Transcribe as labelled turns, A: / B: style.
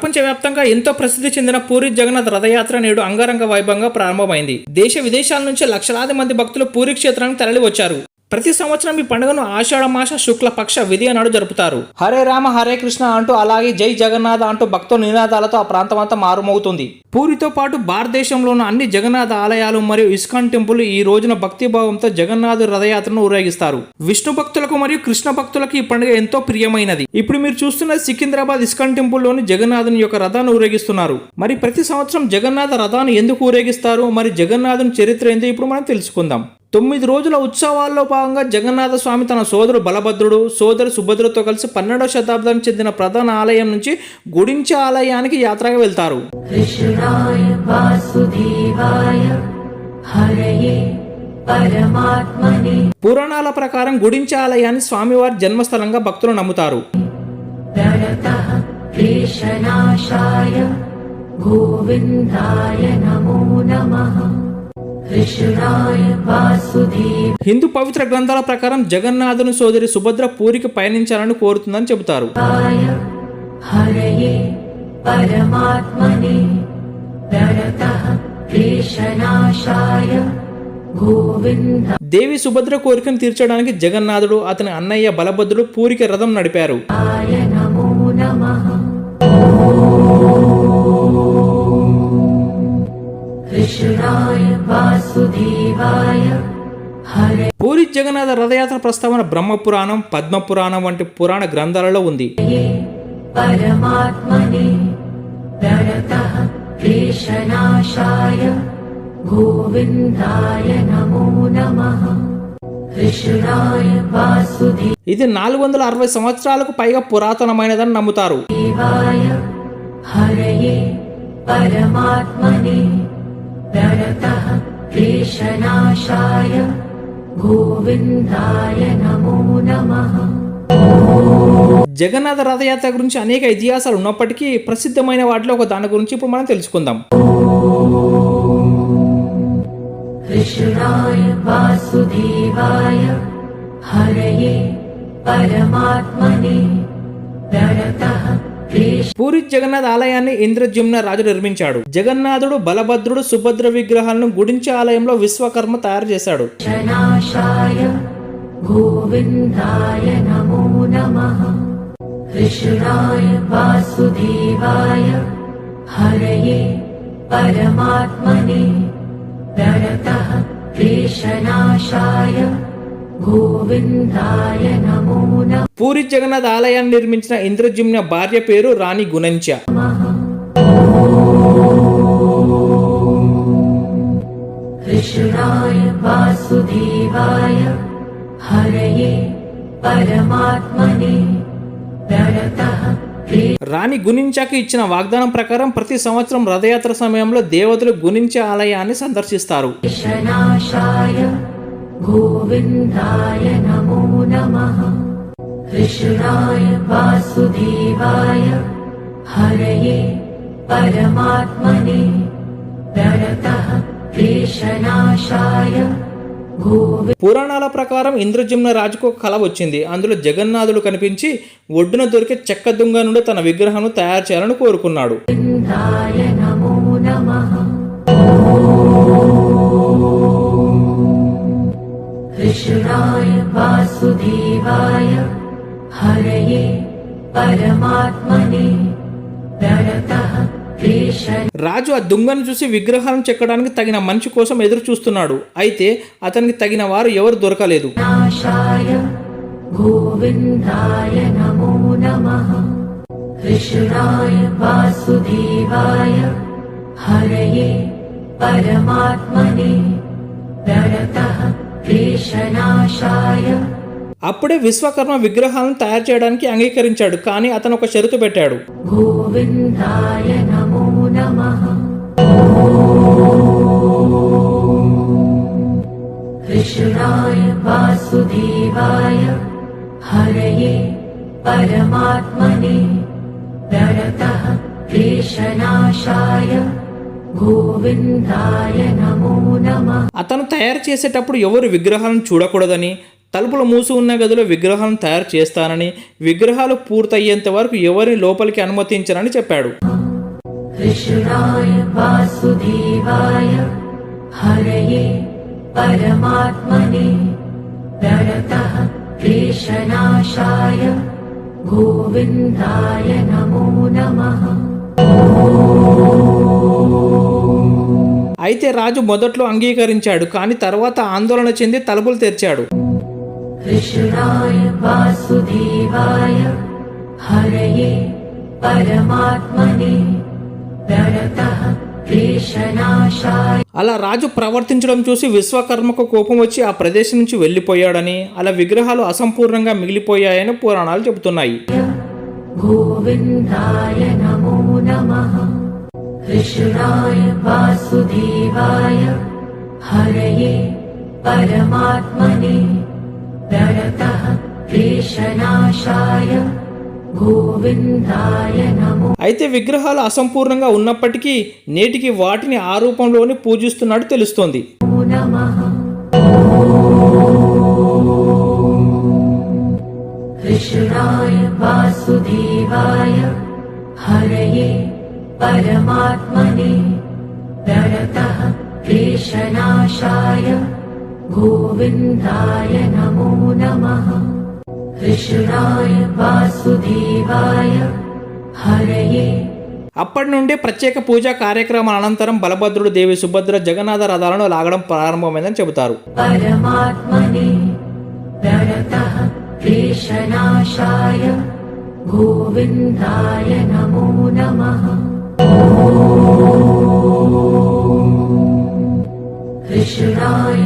A: ప్రపంచవ్యాప్తంగా ఎంతో ప్రసిద్ధి చెందిన పూరి జగన్నాథ్ రథయాత్ర నేడు అంగరంగ వైభవంగా ప్రారంభమైంది. దేశ విదేశాల నుంచి లక్షలాది మంది భక్తులు పూరి క్షేత్రానికి తరలి వచ్చారు. ప్రతి సంవత్సరం ఈ పండుగను ఆషాఢ మాస శుక్ల పక్ష విధియ నాడు జరుపుతారు. హరే రామ హరే కృష్ణ అంటూ అలాగే జై జగన్నాథ అంటూ భక్తుల నినాదాలతో ఆ ప్రాంతమంతా మారుమోగుతుంది. పూరితో పాటు భారతదేశంలోని అన్ని జగన్నాథ ఆలయాలు మరియు ఇస్కాన్ టెంపుల్ ఈ రోజున భక్తిభావంతో జగన్నాథ్ రథయాత్రను ఊరేగిస్తారు. విష్ణు భక్తులకు మరియు కృష్ణ భక్తులకు ఈ పండుగ ఎంతో ప్రియమైనది. ఇప్పుడు మీరు చూస్తున్న సికింద్రాబాద్ ఇస్కాన్ టెంపుల్ లోని జగన్నాథుని యొక్క రథాన్ని ఊరేగిస్తున్నారు. మరి ప్రతి సంవత్సరం జగన్నాథ రథాన్ని ఎందుకు ఊరేగిస్తారు, మరి జగన్నాథుని చరిత్ర ఏందో ఇప్పుడు మనం తెలుసుకుందాం. 9 రోజుల ఉత్సవాల్లో భాగంగా జగన్నాథ స్వామి తన సోదరుడు బలభద్రుడు, సోదరు సుభద్రతో కలిసి 12వ శతాబ్దానికి చెందిన ప్రధాన ఆలయం నుంచి గుడించా ఆలయానికి యాత్రగా వెళ్తారు. పురాణాల ప్రకారం గుడించా ఆలయాన్ని స్వామివారి జన్మస్థలంగా భక్తులు నమ్ముతారు. హిందూ పవిత్ర గ్రంథాల ప్రకారం జగన్నాథుని సోదరి సుభద్ర పూరికి పయనించాలని కోరుతుందని చెబుతారు. దేవి సుభద్ర కోరికను తీర్చడానికి జగన్నాథుడు అతని అన్నయ్య బలభద్రుడు పూరికి రథం నడిపారు. పూరి జగన్నాథ రథయాత్ర ప్రస్తావన బ్రహ్మ పురాణం, పద్మ పురాణం వంటి పురాణ గ్రంథాలలో ఉంది. ఇది 460 సంవత్సరాలకు పైగా పురాతనమైనదని నమ్ముతారు. జగన్నాథ రథయాత్ర గురించి అనేక ఇతిహాసాలు ఉన్నప్పటికీ ప్రసిద్ధమైన వాటిలో ఒక దాని గురించి ఇప్పుడు మనం తెలుసుకుందాం. పూరి జగన్నాథ్ ఆలయాన్ని ఇంద్రజిమ్న రాజు నిర్మించాడు. జగన్నాథుడు, బలభద్రుడు, సుభద్ర విగ్రహాలను గుడించా ఆలయంలో విశ్వకర్మ తయారు చేశాడు. పూరి జగన్నాథ్ ఆలయాన్ని నిర్మించిన ఇంద్రజిమ్న భార్య పేరు రాణి గుణంచ. రాణి గుణించకి ఇచ్చిన వాగ్దానం ప్రకారం ప్రతి సంవత్సరం రథయాత్ర సమయంలో దేవతలు గుణించ ఆలయాన్ని సందర్శిస్తారు. గోవిందాయ నమో నమః. కృష్ణాయ వాసుదేవాయ హరయే పరమాత్మనే ప్రణతః క్లేశనాశాయ. పురాణాల ప్రకారం ఇంద్రజిమ్న రాజుకు ఒక కల వచ్చింది. అందులో జగన్నాథుడు కనిపించి ఒడ్డున దొరికే చెక్క దుంగ నుండి తన విగ్రహం తయారు చేయాలని కోరుకున్నాడు. నమో నమః. కృష్ణాయ వాసుదేవాయ హరయే పరమాత్మనే ప్రణతః క్లేశ. రాజు ఆ దుంగను చూసి విగ్రహాలను చెక్కడానికి తగిన మనిషి కోసం ఎదురు చూస్తున్నాడు. అయితే అతనికి తగిన వారు ఎవరు దొరకలేదు. గోవిందాయ నమో నమః. కృష్ణాయ వాసుదేవాయ హరయే పరమాత్మనే ప్రణతః క్లేశనాశాయ. అప్పుడే విశ్వకర్మ విగ్రహాలను తయారు చేయడానికి అంగీకరించాడు. కానీ అతను ఒక షరతు పెట్టాడు. గోవిందాయ నమో నమః. కృష్ణాయ వాసుదేవాయ హరయే పరమాత్మనే ప్రణతః క్లేశనాశాయ. గోవిందాయ నమో నమః. అతను తయారు చేసేటప్పుడు ఎవరు విగ్రహాలను చూడకూడదని, తలుపులు మూసి ఉన్న గదిలో విగ్రహాలను తయారు చేస్తానని, విగ్రహాలు పూర్తయ్యేంత వరకు ఎవరిని లోపలికి అనుమతించరని చెప్పాడు.
B: कृष्णाय वासुदेवाय हरये परमात्मने प्रणतः क्लेशनाशाय गोविन्दाय नमो नमः।
A: అయితే రాజు మొదట్లో అంగీకరించాడు, కానీ తర్వాత ఆందోళన చెంది తలుపులు తెరిచాడు.
B: कृष्णाय वासुदेवाय हरये परमात्मने प्रणतः क्लेशनाशाय।
A: అలా రాజు ప్రవర్తించడం చూసి విశ్వకర్మకు కోపం వచ్చి ఆ ప్రదేశం నుంచి వెళ్లిపోయాడని, అలా విగ్రహాలు అసంపూర్ణంగా మిగిలిపోయాయని పురాణాలు చెబుతున్నాయి.
B: गोविन्दाय नमो नमः। कृष्णाय वासुदेवाय हरये परमात्मने प्रणतः क्लेशनाशाय गोविन्दाय नमो।
A: అయితే విగ్రహాలు అసంపూర్ణంగా ఉన్నప్పటికీ నేటికి వాటిని ఆ రూపంలోనే పూజిస్తున్నట్టు తెలుస్తోంది.
B: नमः। कृष्णाय वासुदेवाय हरये परमात्मने प्रणतः क्लेशनाशाय गोविन्दाय नमो नमः। कृष्णाय वासुदेवाय हरये।
A: అప్పటి నుండే ప్రత్యేక పూజా కార్యక్రమాల అనంతరం బలభద్రుడు, దేవి సుభద్ర జగన్నాథ రథాలను లాగడం ప్రారంభమైందని చెబుతారు.
B: परमात्मने प्रणतः क्लेशनाशाय गोविन्दाय नमो नमः। कृष्णाय